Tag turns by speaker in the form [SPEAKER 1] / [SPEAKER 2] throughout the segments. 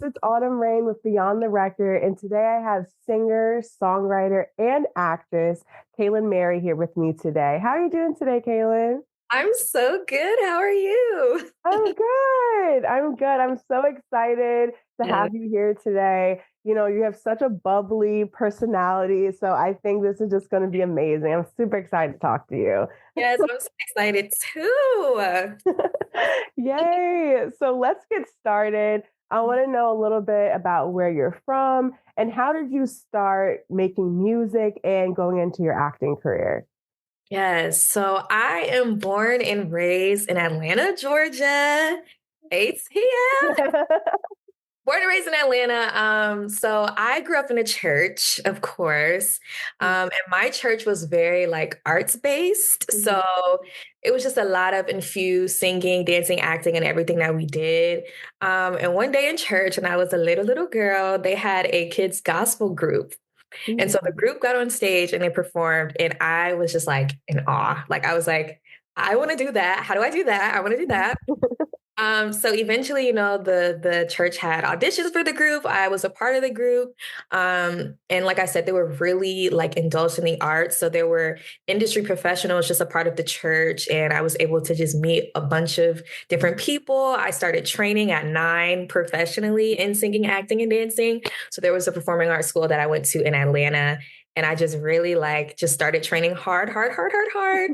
[SPEAKER 1] it's Autumn Rain with Beyond the Record, and today I have singer, songwriter, and actress Kaylan Mary here with me today. How are you doing today, Kaylan?
[SPEAKER 2] I'm so good. How are you?
[SPEAKER 1] I'm good. I'm good. I'm so excited to
[SPEAKER 2] Yeah.
[SPEAKER 1] have you here today. You know, you have such a bubbly personality, so I think this is just going to be amazing. I'm super excited to talk to you.
[SPEAKER 2] Yes, I'm so excited too.
[SPEAKER 1] Yay. So let's get started. I want to know a little bit about where you're from and how did you start making music and going into your acting career?
[SPEAKER 2] Yes, so I am born and raised in Atlanta, Georgia. ATL. Born and raised in Atlanta. So I grew up in a church, of course. And my church was very like arts based.
[SPEAKER 1] Mhm.
[SPEAKER 2] So it was just a lot of infused singing, dancing, acting, and everything that we did. And one day in church, when I was a little girl, they had a kids gospel group. And so the
[SPEAKER 1] Mhm.
[SPEAKER 2] group got on stage and they performed, and I was just like in awe. Like I was like, I want to do that. How do I do that? I want to do that. So eventually, the church had auditions for the group. I was a part of the group. And like I said, they were really like indulged in the arts. So there were industry professionals just a part of the church. And I was able to just meet a bunch of different people. I started training at 9 professionally in singing, acting, and dancing. So there was a performing arts school that I went to in Atlanta. And I just really like just started training hard, hard, hard, hard, hard.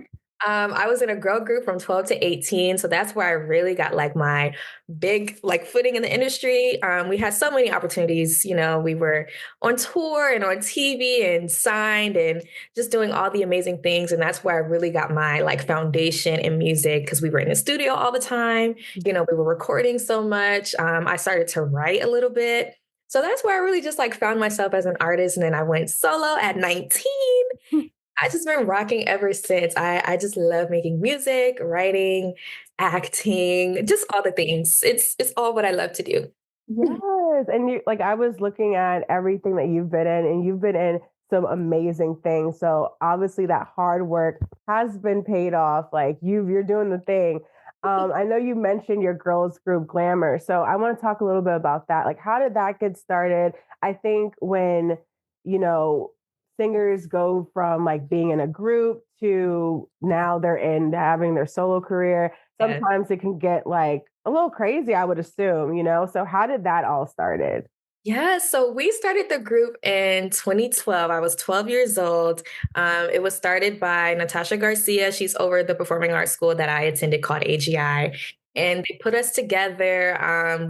[SPEAKER 2] I was in a girl group from 12 to 18. So that's where I really got like my big like footing in the industry. We had so many opportunities. We were on tour and on TV and signed and just doing all the amazing things. And that's where I really got my like foundation in music because we were in the studio all the time. We were recording so much. I started to write a little bit. So that's where I really just like found myself as an artist. And then I went solo at 19. I just been rocking ever since. I just love making music, writing, acting, just all the things. It's all what I love to do.
[SPEAKER 1] Yes, and you like I was looking at everything that you've been in, and you've been in some amazing things. So obviously that hard work has been paid off. Like you're doing the thing. I know you mentioned your girls group Glamour, so I want to talk a little bit about that. Like, how did that get started? I think when you know singers go from like being in a group to now they're in having their solo career,
[SPEAKER 2] Yeah.
[SPEAKER 1] sometimes it can get like a little crazy, I would assume, you know? So how did that all started?
[SPEAKER 2] Yeah, so we started the group in 2012. I was 12 years old. It was started by Natasha Garcia. She's over the performing arts school that I attended called AGI. And they put us together.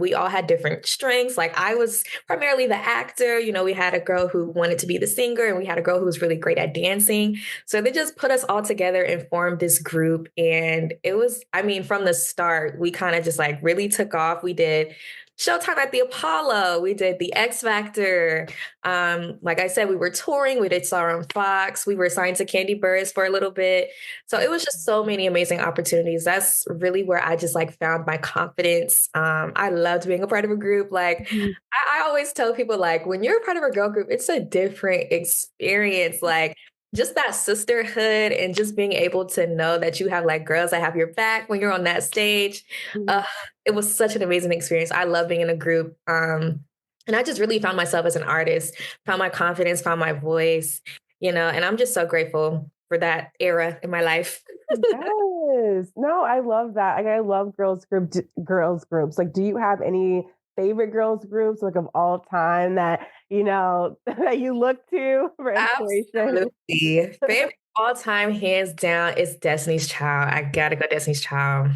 [SPEAKER 2] We all had different strengths. Like I was primarily the actor. We had a girl who wanted to be the singer, and we had a girl who was really great at dancing. So they just put us all together and formed this group. And it was, I mean, from the start, we kind of just like really took off. We did Showtime at the Apollo. We did the X Factor. Like I said, we were touring. We did Star on Fox. We were signed to Candy Burris for a little bit. So it was just so many amazing opportunities. That's really where I just like found my confidence. I loved being a part of a group. Like
[SPEAKER 1] Mhm.
[SPEAKER 2] I always tell people, like when you're a part of a girl group, it's a different experience. Like just that sisterhood and just being able to know that you have like girls that have your back when you're on that stage.
[SPEAKER 1] Mhm.
[SPEAKER 2] Uh, it was such an amazing experience. I love being in a group. And I just really found myself as an artist, found my confidence, found my voice, and I'm just so grateful for that era in my life.
[SPEAKER 1] Yes. No, I love that. Like, I love girls groups. Like, do you have any favorite girls groups like of all time that that you look to for inspiration?
[SPEAKER 2] Absolutely. Favorite all time, hands down, is Destiny's Child. I gotta go Destiny's Child.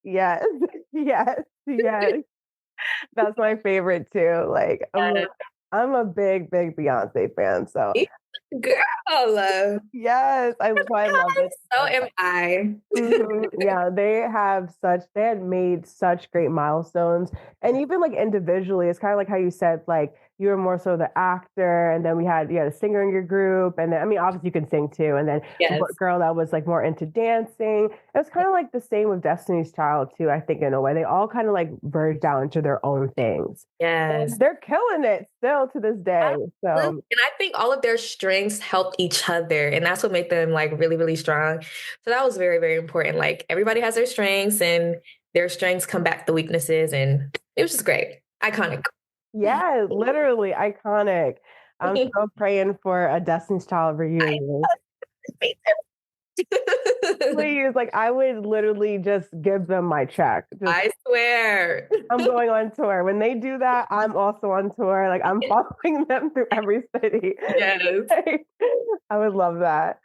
[SPEAKER 1] Yes. Yes. Yes. That's my favorite too. Like I'm a big, big Beyonce fan. So
[SPEAKER 2] Girl,
[SPEAKER 1] yes, I love it
[SPEAKER 2] so
[SPEAKER 1] so
[SPEAKER 2] am
[SPEAKER 1] much.
[SPEAKER 2] I.
[SPEAKER 1] Yeah, they had made such great milestones. And even like individually, it's kind of like how you said, like you were more so the actor, and then you had a singer in your group, and then I mean obviously you can sing too, and then a
[SPEAKER 2] Yes.
[SPEAKER 1] girl that was like more into dancing. It was kind of like the same with Destiny's Child too, I think in a way. They all kind of like verged out into their own things. And
[SPEAKER 2] Yes.
[SPEAKER 1] they're killing it still to this day.
[SPEAKER 2] Absolutely.
[SPEAKER 1] So
[SPEAKER 2] And I think all of their strengths helped each other. And that's what made them like really, really strong. So that was very, very important. Like everybody has their strengths and their strengths come back the weaknesses. And it was just great. Iconic.
[SPEAKER 1] Yeah, literally iconic. I'm still praying for a Destiny's Child reunion.
[SPEAKER 2] Me too.
[SPEAKER 1] Please, like I would literally just give them my check. Just
[SPEAKER 2] I swear.
[SPEAKER 1] I'm going on tour. When they do that, I'm also on tour. Like I'm following them through every city.
[SPEAKER 2] Yes.
[SPEAKER 1] Like, I would love that.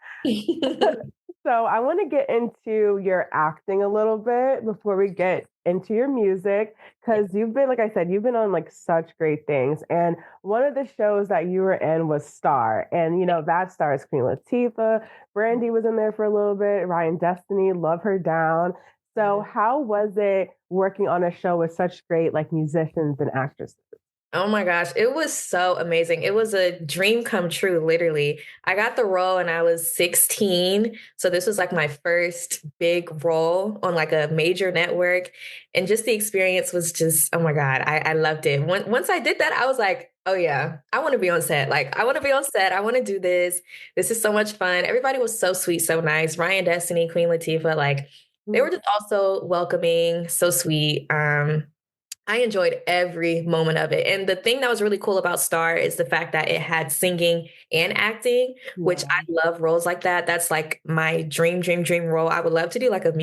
[SPEAKER 1] So I want to get into your acting a little bit before we get into your music, because you've been, like I said, you've been on like such great things. And one of the shows that you were in was Star. And, that stars Queen Latifah. Brandy was in there for a little bit. Ryan Destiny, love her down. So how was it working on a show with such great like musicians and actresses?
[SPEAKER 2] Oh my gosh, it was so amazing. It was a dream come true, literally. I got the role and I was 16. So this was like my first big role on like a major network. And just the experience was just, oh my God, I loved it. Once I did that, I was like, oh yeah, I want to be on set. Like, I want to be on set. I want to do this. This is so much fun. Everybody was so sweet, so nice. Ryan Destiny, Queen Latifah, like, they were just also welcoming, so sweet. I enjoyed every moment of it. And the thing that was really cool about Star is the fact that it had singing and acting, which
[SPEAKER 1] Yeah.
[SPEAKER 2] I love roles like that. That's like my dream role. I would love to do like a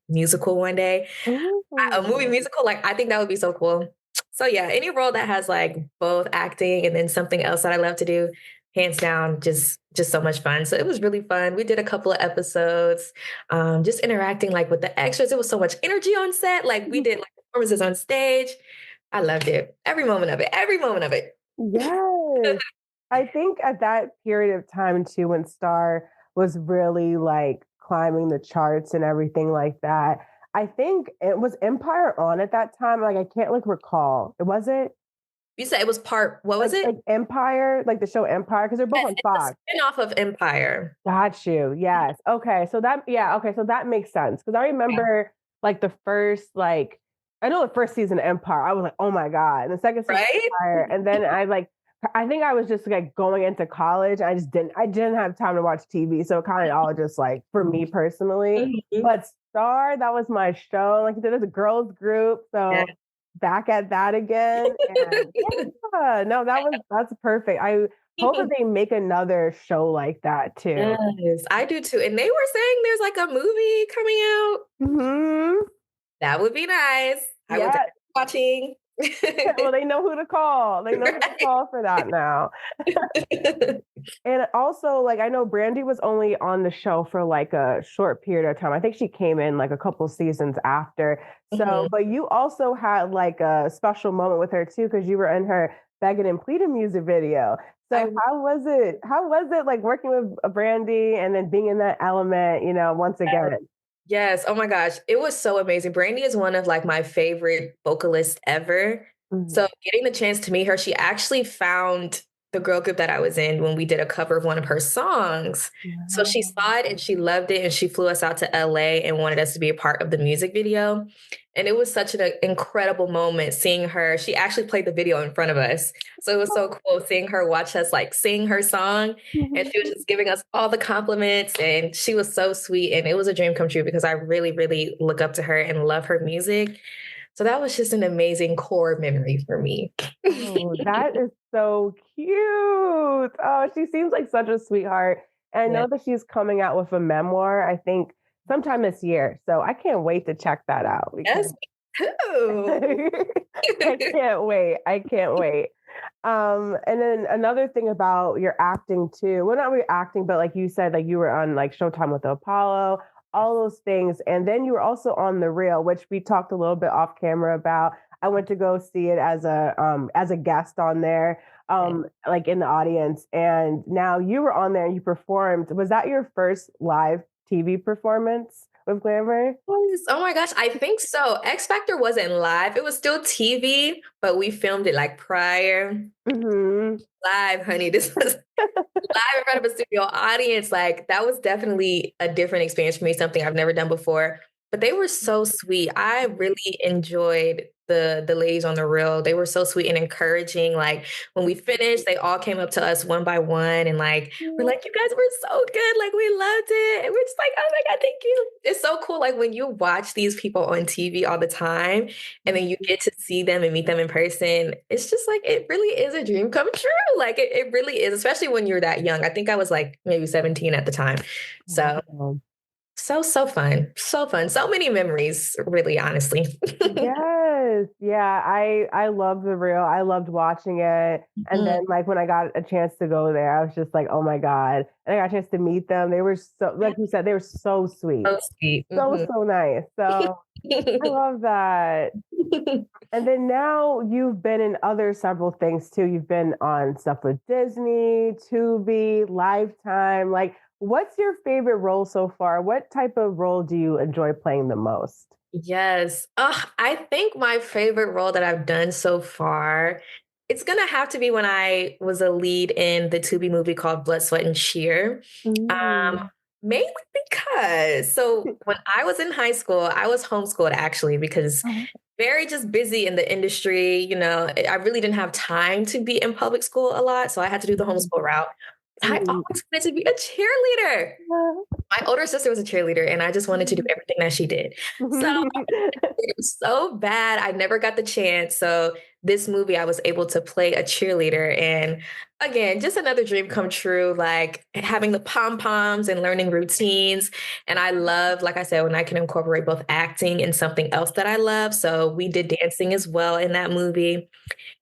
[SPEAKER 2] musical one day. A movie
[SPEAKER 1] Ooh.
[SPEAKER 2] musical, like I think that would be so cool. So yeah, any role that has like both acting and then something else that I love to do, hands down, just so much fun. So it was really fun. We did a couple of episodes, just interacting like with the extras. It was so much energy on set. Like we did like performances on stage. I loved it. Every moment of it. Every moment of it.
[SPEAKER 1] Yes. I think at that period of time too, when Star was really like climbing the charts and everything like that, I think it was Empire on at that time. Like I can't like recall. Was it
[SPEAKER 2] You said it was part, what was it?
[SPEAKER 1] like Empire, like the show Empire, because they're both
[SPEAKER 2] Yes,
[SPEAKER 1] on
[SPEAKER 2] it's a
[SPEAKER 1] Fox.
[SPEAKER 2] spin-off of Empire.
[SPEAKER 1] Got you. Yes. Okay. So that, yeah. Okay. So that makes sense. Because I remember like the first, like, I know the first season of Empire, I was like, oh my God. And the second season of
[SPEAKER 2] Right?
[SPEAKER 1] Empire. And then I think I was just like going into college. I didn't have time to watch TV. So it kind of all just like for me personally.
[SPEAKER 2] Mhm.
[SPEAKER 1] But Star, that was my show. Like you said, it's a girls group.
[SPEAKER 2] Yeah.
[SPEAKER 1] So back at that again. And yeah, no, that's perfect. I hope that they make another show like that too.
[SPEAKER 2] Yes, I do too. And they were saying there's like a movie coming out.
[SPEAKER 1] Hmm.
[SPEAKER 2] That would be nice. I will
[SPEAKER 1] Yeah.
[SPEAKER 2] definitely be watching.
[SPEAKER 1] Well, they know who to call. They know who to
[SPEAKER 2] Right.
[SPEAKER 1] call for that now. And also, like, I know Brandy was only on the show for like a short period of time. I think she came in like a couple seasons after. So,
[SPEAKER 2] Mhm.
[SPEAKER 1] but you also had like a special moment with her too, because you were in her Begging and Pleading music video.
[SPEAKER 2] I
[SPEAKER 1] So how was it? How was it like working with Brandy and then being in that element, once again?
[SPEAKER 2] Yes. Oh my gosh. It was so amazing. Brandy is one of like my favorite vocalists ever.
[SPEAKER 1] Mhm.
[SPEAKER 2] So getting the chance to meet her, she actually found the girl group that I was in when we did a cover of one of her songs. So she
[SPEAKER 1] Wow.
[SPEAKER 2] saw it and she loved it and she flew us out to LA and wanted us to be a part of the music video. And it was such an incredible moment seeing her. She actually played the video in front of us. So it was so cool seeing her watch us like sing her song. And she was just giving us all the compliments and she was so sweet. And it was a dream come true because I really, really look up to her and love her music. So that was just an amazing core memory for me.
[SPEAKER 1] Oh, that is so cute. Oh, she seems like such a sweetheart. And I
[SPEAKER 2] Yeah.
[SPEAKER 1] know that she's coming out with a memoir, I think sometime this year. So I can't wait to check that out because
[SPEAKER 2] Yes, me too.
[SPEAKER 1] I can't wait. I can't wait. And then another thing about your acting too. Well, not really acting, but like you said, like you were on like Showtime with the Apollo, all those things. And then you were also on The Real, which we talked a little bit off camera about. I went to go see it as a guest on there, like in the audience. And now you were on there and you performed. Was that your first live TV performance with Glamour?
[SPEAKER 2] Yes. Oh my gosh, I think so. X Factor wasn't live. It was still TV, but we filmed it like prior.
[SPEAKER 1] Hmm.
[SPEAKER 2] Live, honey. This was live in front of a studio audience. Like that was definitely a different experience for me, something I've never done before. but they were so sweet. I really enjoyed the ladies on the reel. They were so sweet and encouraging. Like when we finished, they all came up to us one by one and like we're like, you guys were so good. Like we loved it. And we're just like, oh my God, thank you. It's so cool. Like when you watch these people on TV all the time and then you get to see them and meet them in person, it's just like it really is a dream come true. Like it really is, especially when you're that young. I think I was like maybe 17 at the time. So
[SPEAKER 1] Wow.
[SPEAKER 2] so fun. So fun. So many memories, really, honestly.
[SPEAKER 1] Yes. Yeah. I love the reel. I loved watching it. And
[SPEAKER 2] Mhm.
[SPEAKER 1] then like when I got a chance to go there, I was just like, oh my God. And I got a chance to meet them. They were so, like you said, they were so sweet.
[SPEAKER 2] So sweet.
[SPEAKER 1] So,
[SPEAKER 2] Mhm.
[SPEAKER 1] so nice. So I love that. And then now you've been in other several things too. You've been on stuff with Disney, Tubi, Lifetime. Like, what's your favorite role so far? What type of role do you enjoy playing the most?
[SPEAKER 2] Yes. I think my favorite role that I've done so far, it's gonna have to be when I was a lead in the Tubi movie called Blood, Sweat, and Sheer.
[SPEAKER 1] Mm.
[SPEAKER 2] Mainly because when I was in high school, I was homeschooled actually because
[SPEAKER 1] Oh,
[SPEAKER 2] very just busy in the industry. I really didn't have time to be in public school a lot, so I had to do the homeschool route. I
[SPEAKER 1] sweet.
[SPEAKER 2] always wanted to be a cheerleader. My older sister was a cheerleader, and I just wanted to do everything that she did. So it was so bad. I never got the chance. So this movie, I was able to play a cheerleader. And again, just another dream come true, like having the pom poms and learning routines. And I love, like I said, when I can incorporate both acting and something else that I love. So we did dancing as well in that movie.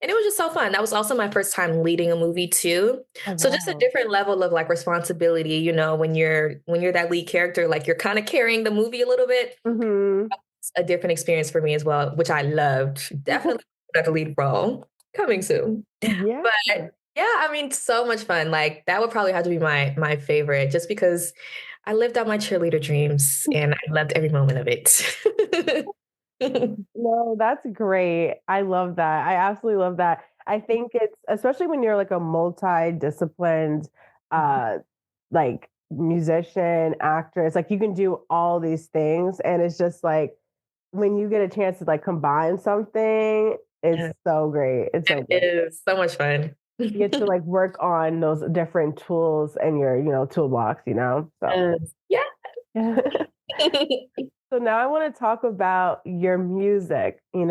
[SPEAKER 2] And it was just so fun. That was also my first time leading a movie too.
[SPEAKER 1] Oh,
[SPEAKER 2] So just a
[SPEAKER 1] wow.
[SPEAKER 2] different level of like responsibility, when you're that lead character, like you're kind of carrying the movie a little bit.
[SPEAKER 1] Hmm.
[SPEAKER 2] It's a different experience for me as well, which I loved. Definitely not the lead role. Coming soon.
[SPEAKER 1] Yeah.
[SPEAKER 2] But yeah, I mean, so much fun. Like that would probably have to be my favorite, just because I lived out my cheerleader dreams and I loved every moment of it.
[SPEAKER 1] No, that's great. I love that. I absolutely love that. I think it's especially when you're like a multi-disciplined uh like musician, actress, like you can do all these things and it's just like when you get a chance to like combine something, it's
[SPEAKER 2] Yeah,
[SPEAKER 1] so great. It's so
[SPEAKER 2] it
[SPEAKER 1] great.
[SPEAKER 2] is so much fun.
[SPEAKER 1] You get to like work on those different tools in your, toolbox, So
[SPEAKER 2] Yeah.
[SPEAKER 1] So now I want to talk about your music, and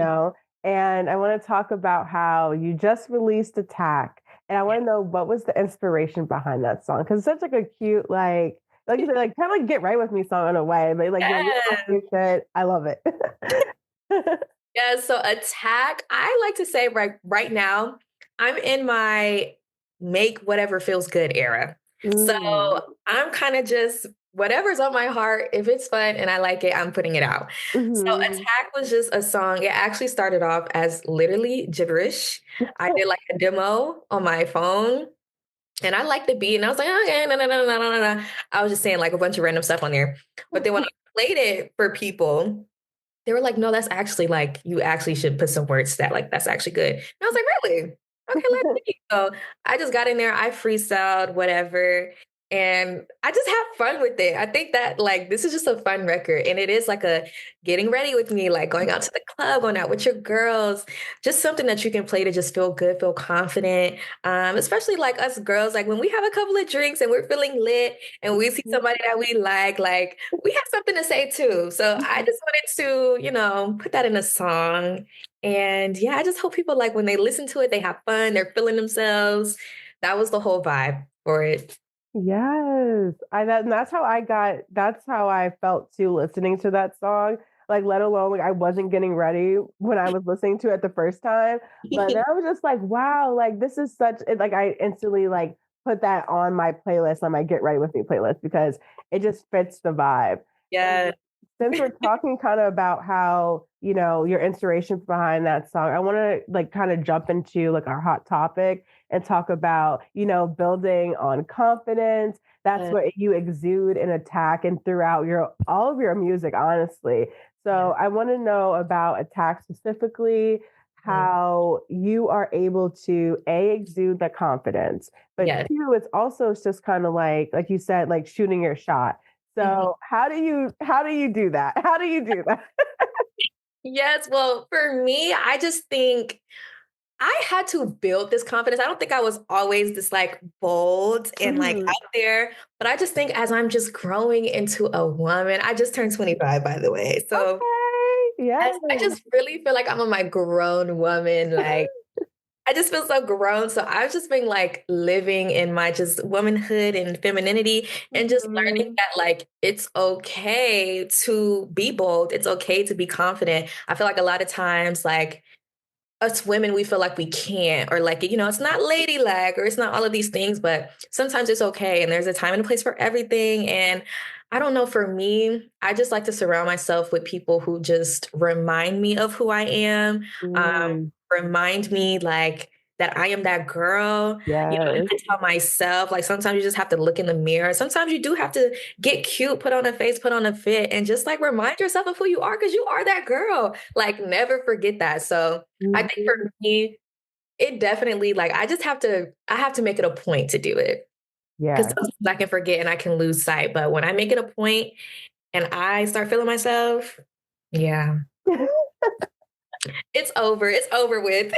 [SPEAKER 1] I want to talk about how you just released Attack. And I want to know what was the inspiration behind that song? Because it's such like a cute, like you said, like kind of like get right with me song in a way, but like you're off
[SPEAKER 2] Yes.
[SPEAKER 1] your shit. I love it.
[SPEAKER 2] Yeah, so Attack, I like to say right now, I'm in my make whatever feels good era. So
[SPEAKER 1] Mm.
[SPEAKER 2] I'm kind of just whatever's on my heart, if it's fun and I like it, I'm putting it out. So
[SPEAKER 1] Hmm.
[SPEAKER 2] Attack was just a song. It actually started off as literally gibberish. I did like a demo on my phone and I liked the beat and I was like, okay, no, no, no, no, no, no, no. I was just saying like a bunch of random stuff on there. But then when I played it for people, they were like, no, that's actually like, you actually should put some words to that. Like, that's actually good. And I was like, really? Okay, let's see. So I just got in there, I freestyled, whatever. And I just have fun with it. I think that like this is just a fun record. And it is like a getting ready with me, like going out to the club, going out with your girls, just something that you can play to just feel good, feel confident. Especially like us girls, like when we have a couple of drinks and we're feeling lit and we see somebody that we like we have something to say too. So I just wanted to, put that in a song. And yeah, I just hope people like when they listen to it, they have fun, they're feeling themselves. That was the whole vibe for it.
[SPEAKER 1] Yes. And that's how I felt too listening to that song. Like let alone like I wasn't getting ready when I was listening to it the first time. But then I was just like, wow, like this is like I instantly like put that on my playlist, on my Get Ready With Me playlist because it just fits the vibe. And
[SPEAKER 2] Yeah.
[SPEAKER 1] since we're talking kind of about how, your inspiration behind that song, I want to like kind of jump into like our hot topic and talk about, building on confidence. That's
[SPEAKER 2] Uh,
[SPEAKER 1] what you exude in Attack and throughout your all of your music, honestly.
[SPEAKER 2] yeah.
[SPEAKER 1] So I want to know about Attack specifically,
[SPEAKER 2] Mhm.
[SPEAKER 1] how you are able to exude the confidence, but
[SPEAKER 2] Yeah.
[SPEAKER 1] two, it's also just kind of like you said, like shooting your shot.
[SPEAKER 2] Mhm.
[SPEAKER 1] So how do you do that? How do you do that?
[SPEAKER 2] Yes, well, for me, I just think I had to build this confidence. I don't think I was always this like bold and like
[SPEAKER 1] Mhm.
[SPEAKER 2] out there, but I just think as I'm just growing into a woman, I just turned 25, by the way. So
[SPEAKER 1] Okay. Yes.
[SPEAKER 2] I just really feel like I'm a my grown woman. Like I just feel so grown. So I've just been like living in my just womanhood and femininity and just learning
[SPEAKER 1] Mhm.
[SPEAKER 2] that like it's okay to be bold. It's okay to be confident. I feel like a lot of times, like us women, we feel like we can't, or like, it's not ladylike or it's not all of these things, but sometimes it's okay. And there's a time and a place for everything. And I don't know, for me, I just like to surround myself with people who just remind me of who I am, um,
[SPEAKER 1] Mm.
[SPEAKER 2] remind me like that I am that girl. I have
[SPEAKER 1] Yes.
[SPEAKER 2] to tell myself, like sometimes you just have to look in the mirror. Sometimes you do have to get cute, put on a face, put on a fit, and just like remind yourself of who you are because you are that girl. Like never forget that. So I think
[SPEAKER 1] Mhm.
[SPEAKER 2] for me, it definitely like I have to make it a point to do it. Because
[SPEAKER 1] Yes.
[SPEAKER 2] sometimes I can forget and I can lose sight. But when I make it a point and I start feeling myself, yeah, it's over. It's over with.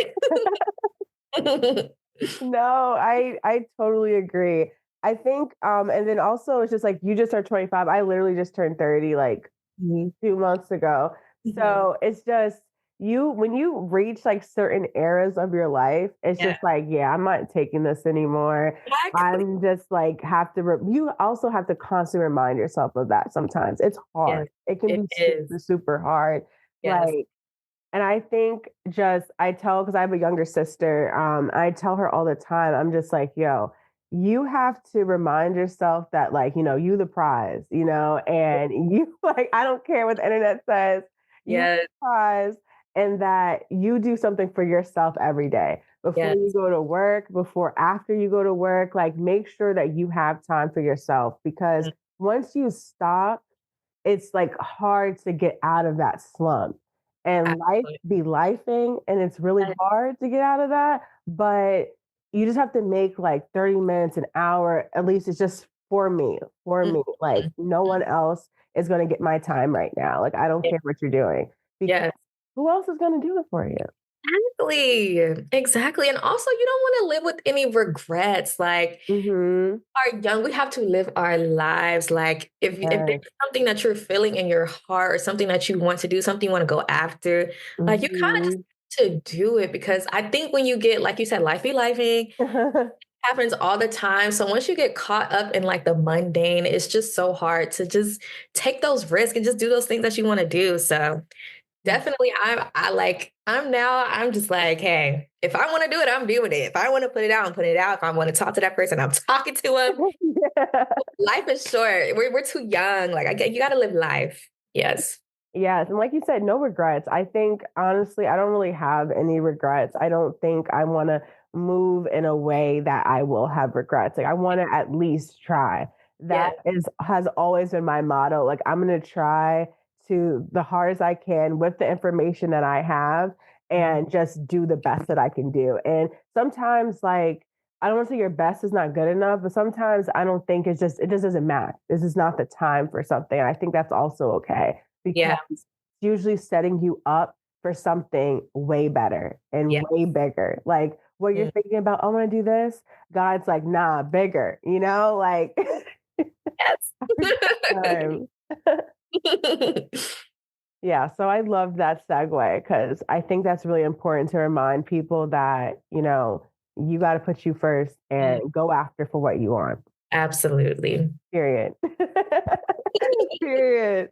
[SPEAKER 1] No, I totally agree. I think and then also it's just like you just turned 25. I literally just turned 30 like
[SPEAKER 2] Mhm.
[SPEAKER 1] 2 months ago.
[SPEAKER 2] Mhm.
[SPEAKER 1] So it's just you when you reach like certain eras of your life, it's
[SPEAKER 2] Yeah,
[SPEAKER 1] just like, yeah, I'm not taking this anymore.
[SPEAKER 2] exactly.
[SPEAKER 1] I'm just like have to you also have to constantly remind yourself of that sometimes. It's
[SPEAKER 2] Yes,
[SPEAKER 1] hard. It can
[SPEAKER 2] it
[SPEAKER 1] be
[SPEAKER 2] is.
[SPEAKER 1] super, super hard.
[SPEAKER 2] Yes.
[SPEAKER 1] Like and I think just I tell because I have a younger sister, I tell her all the time, I'm just like, yo, you have to remind yourself that like, you the prize, and you like, I don't care what the internet says, you the
[SPEAKER 2] Yes.
[SPEAKER 1] prize, and that you do something for yourself every day. Before you
[SPEAKER 2] Yes.
[SPEAKER 1] go to work, before after you go to work, like make sure that you have time for yourself because
[SPEAKER 2] Mm,
[SPEAKER 1] once you stop it's like hard to get out of that slump. And life
[SPEAKER 2] absolutely.
[SPEAKER 1] be lifing, and it's really
[SPEAKER 2] Yes.
[SPEAKER 1] hard to get out of that. But you just have to make like 30 minutes, an hour, at least it's just for me, for
[SPEAKER 2] Mhm.
[SPEAKER 1] me. Like no one else is going to get my time right now. Like I don't
[SPEAKER 2] Yeah.
[SPEAKER 1] care what you're doing
[SPEAKER 2] Yes.
[SPEAKER 1] because who else is going to do it for you?
[SPEAKER 2] Exactly. Exactly. And also, you don't want to live with any regrets. Like,
[SPEAKER 1] Mm-hmm.
[SPEAKER 2] are young, we have to live our lives. Like, if there's
[SPEAKER 1] Yes.
[SPEAKER 2] something that you're feeling in your heart or something that you want to do, something you want to go after, like, you kind of just
[SPEAKER 1] Mm-hmm.
[SPEAKER 2] to do it because I think when you get, like you said, life be lifing happens all the time. So once you get caught up in like the mundane, it's just so hard to just take those risks and just do those things that you want to do. So definitely, I'm just like, hey, if I want to do it, I'm doing it. If I want to put it out, I'm putting it out. If I want to talk to that person, I'm talking to them.
[SPEAKER 1] Yeah.
[SPEAKER 2] Life is short. We're too young. Like I get you gotta live life. Yes.
[SPEAKER 1] Yes, and like you said, no regrets. I think honestly, I don't really have any regrets. I don't think I want to move in a way that I will have regrets. Like I want to at least try. That
[SPEAKER 2] Yes.
[SPEAKER 1] is has always been my motto. Like I'm going to try to the hardest I can with the information that I have
[SPEAKER 2] Mhm.
[SPEAKER 1] and just do the best that I can do. And sometimes like I don't want to say your best is not good enough, but sometimes I don't think it just doesn't match. This is not the time for something. I think that's also okay
[SPEAKER 2] Yeah.
[SPEAKER 1] because it's usually setting you up for something way better and
[SPEAKER 2] Yeah.
[SPEAKER 1] way bigger. Like what you're
[SPEAKER 2] Mm.
[SPEAKER 1] thinking about, oh, I want to do this. God's like, nah, bigger, like every
[SPEAKER 2] Yes.
[SPEAKER 1] time. Yeah. So I love that segue because I think that's really important to remind people that, you got to put you first
[SPEAKER 2] Mm,
[SPEAKER 1] and go after for what you want.
[SPEAKER 2] absolutely.
[SPEAKER 1] Period. Period.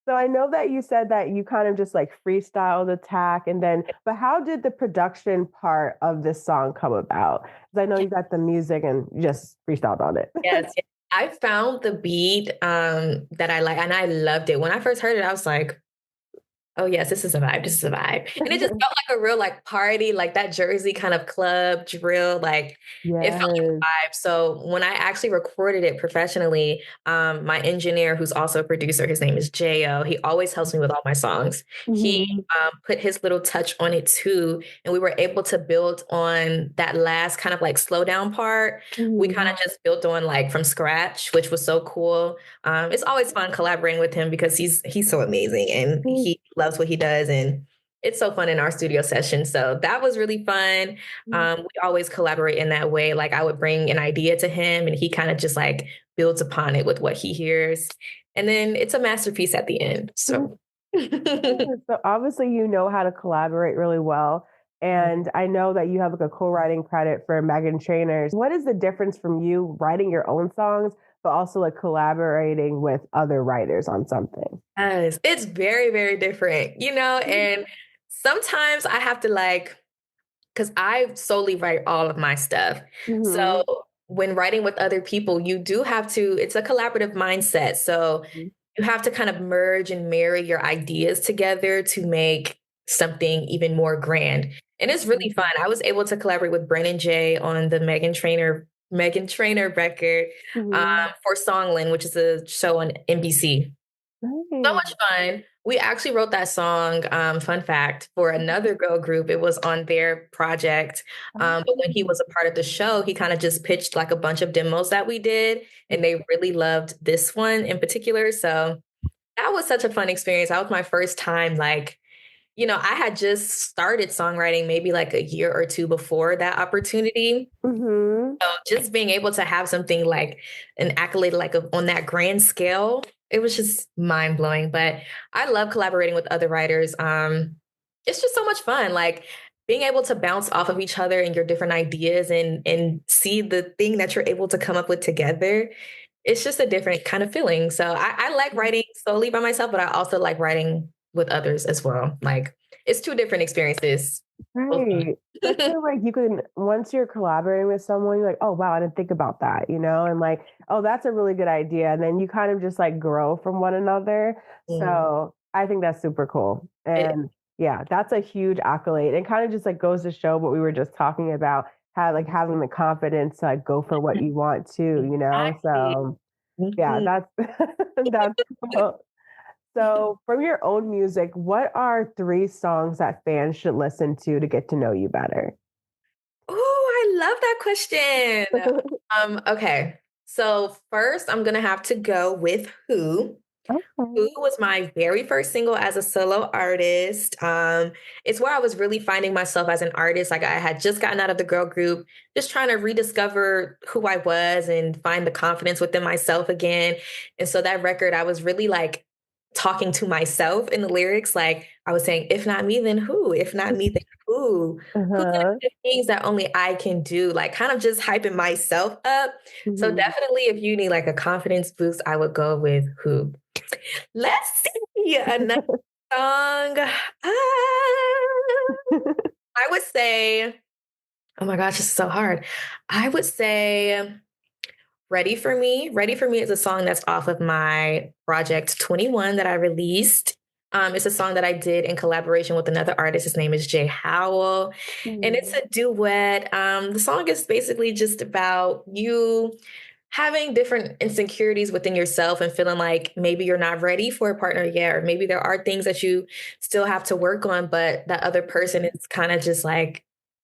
[SPEAKER 1] So I know that you said that you kind of just like freestyled attack and then but how did the production part of this song come about? Because I know you got the music and you just freestyled on it.
[SPEAKER 2] Yes. I found the beat that I like and I loved it. When I first heard it, I was like, oh yes, this is a vibe. This is a vibe. And it just felt like a real like party, like that Jersey kind of club drill. Like it felt like
[SPEAKER 1] Yes.
[SPEAKER 2] a vibe. So when I actually recorded it professionally, my engineer, who's also a producer, his name is Jo. He always helps me with all my songs. He
[SPEAKER 1] Mhm.
[SPEAKER 2] put his little touch on it too, and we were able to build on that last kind of like slow down part. We kind
[SPEAKER 1] Mhm.
[SPEAKER 2] of just built on like from scratch, which was so cool. It's always fun collaborating with him because he's so amazing and he loves what he does, and it's so fun in our studio session. So that was really fun. We always collaborate in that way. Like I would bring an idea to him, and he kind of just like builds upon it with what he hears, and then it's a masterpiece at the end. So.
[SPEAKER 1] So obviously you know how to collaborate really well. And I know that you have like a co-writing credit for Megan Trainor's. What is the difference from you writing your own songs, but also like collaborating with other writers on something?
[SPEAKER 2] Yes, it's very, very different, and sometimes I have to like, because I solely write all of my stuff.
[SPEAKER 1] Mm-hmm.
[SPEAKER 2] So when writing with other people, you do have to, it's a collaborative mindset. So you have to kind of merge and marry your ideas together to make something even more grand. And it's really fun. I was able to collaborate with Brennan J on the Megan Trainor record
[SPEAKER 1] Mm-hmm.
[SPEAKER 2] for Songland, which is a show on NBC. So
[SPEAKER 1] Nice.
[SPEAKER 2] much fun. We actually wrote that song, fun fact, for another girl group. It was on their project. But when he was a part of the show, he kind of just pitched like a bunch of demos that we did, and they really loved this one in particular. So that was such a fun experience. That was my first time, like, I had just started songwriting maybe like a year or two before that opportunity.
[SPEAKER 1] Mm-hmm.
[SPEAKER 2] So just being able to have something like an accolade, like on that grand scale, it was just mind blowing. But I love collaborating with other writers. It's just so much fun. Like being able to bounce off of each other and your different ideas and see the thing that you're able to come up with together. It's just a different kind of feeling. So I like writing solely by myself, but I also like writing with others as well. Like it's two different experiences. Both
[SPEAKER 1] Right.
[SPEAKER 2] fun.
[SPEAKER 1] Especially like you can once you're collaborating with someone, you're like, oh wow, I didn't think about that, and like, oh, that's a really good idea. And then you kind of just like grow from one another.
[SPEAKER 2] Mm.
[SPEAKER 1] So I think that's super cool.
[SPEAKER 2] It,
[SPEAKER 1] And yeah, that's a huge accolade. It kind of just like goes to show what we were just talking about, how like having the confidence to like go for what you want to.
[SPEAKER 2] exactly.
[SPEAKER 1] So yeah,
[SPEAKER 2] Mhm.
[SPEAKER 1] that's that's cool. So, from your own music, what are three songs that fans should listen to get to know you better?
[SPEAKER 2] Oh, I love that question. Okay. So first I'm gonna have to go with Who. Who
[SPEAKER 1] Okay.
[SPEAKER 2] was my very first single as a solo artist. It's where I was really finding myself as an artist. Like I had just gotten out of the girl group, just trying to rediscover who I was and find the confidence within myself again. And so that record, I was really like talking to myself in the lyrics. Like I was saying, if not me, then who? If not me, then who? Who's gonna
[SPEAKER 1] Uh-huh.
[SPEAKER 2] do the things that only I can do? Like kind of just hyping myself up. So
[SPEAKER 1] Mhm.
[SPEAKER 2] definitely if you need like a confidence boost, I would go with Who. Let's see another song. I would say, oh my gosh, this is so hard. I would say Ready for Me. Ready for Me is a song that's off of my project 21 that I released. It's a song that I did in collaboration with another artist. His name is Jay Howell. And it's
[SPEAKER 1] Mhm.
[SPEAKER 2] a duet. The song is basically just about you having different insecurities within yourself and feeling like maybe you're not ready for a partner yet, or maybe there are things that you still have to work on, but that other person is kind of just like,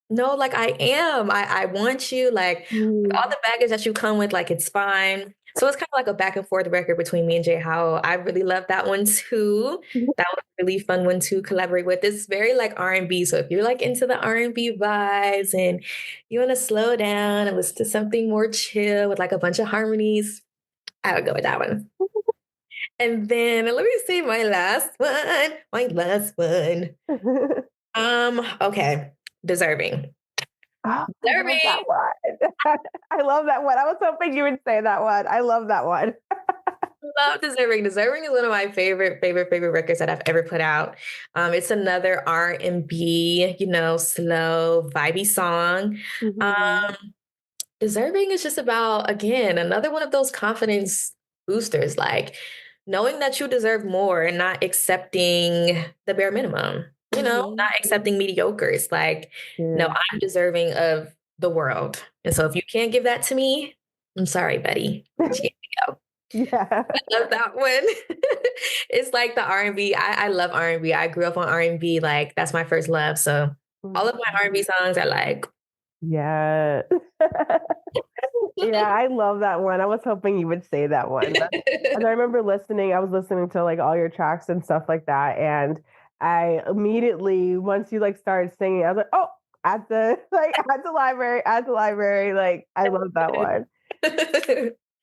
[SPEAKER 2] no, like I am. I want you. Like all
[SPEAKER 1] Mhm.
[SPEAKER 2] the baggage that you come with, like it's fine. So it's kind of like a back and forth record between me and Jay Howell. I really love that one too. That was a really fun one to collaborate with. It's very like R&B. So if you're like into the R&B vibes and you want to slow down and listen to something more chill with like a bunch of harmonies, I would go with that one. And then let me see my last one. My last one. Okay. Deserving.
[SPEAKER 1] Oh, I love that
[SPEAKER 2] Deserving.
[SPEAKER 1] one. I love that one. I was hoping you would say that one. I love that one.
[SPEAKER 2] Love Deserving. Deserving is one of my favorite records that I've ever put out. It's another R&B, slow, vibey song.
[SPEAKER 1] Mhm.
[SPEAKER 2] Um, Deserving is just about, again, another one of those confidence boosters. Like knowing that you deserve more and not accepting the bare minimum,
[SPEAKER 1] Mhm.
[SPEAKER 2] not accepting mediocre. It's like, no,
[SPEAKER 1] Yeah.
[SPEAKER 2] I'm deserving of the world. And so if you can't give that to me, I'm sorry, buddy. But you get to go.
[SPEAKER 1] Yeah.
[SPEAKER 2] I love that one. It's like the R&B. I love R&B. I grew up on R&B. Like that's my first love. So all of my
[SPEAKER 1] Mhm.
[SPEAKER 2] R&B songs are like,
[SPEAKER 1] Yeah. Yeah, I love that one. I was hoping you would say that one. And I remember I was listening to like all your tracks and stuff like that. And I immediately, once you like started singing, I was like, oh, at the library. Like, I love that one.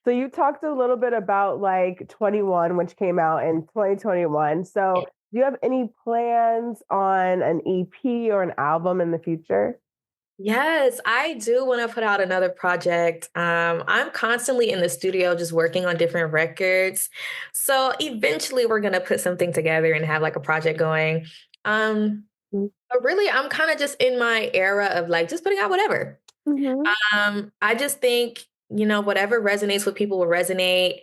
[SPEAKER 1] So you talked a little bit about like 21, which came out in 2021. So do you have any plans on an EP or an album in the future?
[SPEAKER 2] Yes, I do want to put out another project. I'm constantly in the studio just working on different records. So eventually we're going to put something together and have like a project going. Um, but really, I'm kind of just in my era of like just putting out whatever.
[SPEAKER 1] Mm-hmm.
[SPEAKER 2] I just think, whatever resonates with people will resonate.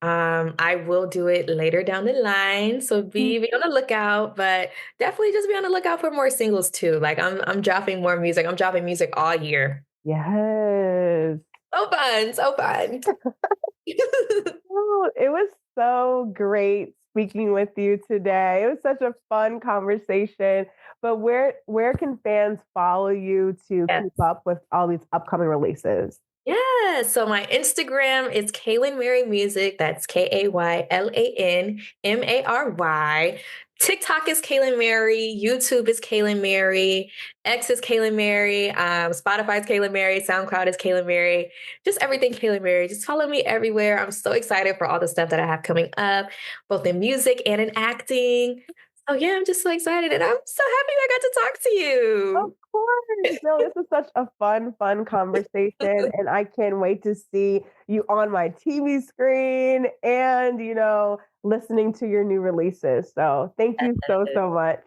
[SPEAKER 2] I will do it later down the line, so be on the lookout, but definitely just be on the lookout for more singles too. Like I'm dropping more music. I'm dropping music all year.
[SPEAKER 1] Yes.
[SPEAKER 2] So fun, so fun.
[SPEAKER 1] Oh, it was so great speaking with you today. It was such a fun conversation. But where can fans follow you to
[SPEAKER 2] Yes.
[SPEAKER 1] keep up with all these upcoming releases?
[SPEAKER 2] Yeah. So my Instagram is Kaylan Mary Music. That's KaylanMary. TikTok is Kaylan Mary. YouTube is Kaylan Mary. X is Kaylan Mary. Spotify is Kaylan Mary. SoundCloud is Kaylan Mary. Just everything Kaylan Mary. Just follow me everywhere. I'm so excited for all the stuff that I have coming up, both in music and in acting. So yeah, I'm just so excited, and I'm so happy I got to talk to
[SPEAKER 1] Of
[SPEAKER 2] you.
[SPEAKER 1] course. No, this is such a fun conversation. And I can't wait to see you on my TV screen and, listening to your new releases. So thank you so, so much.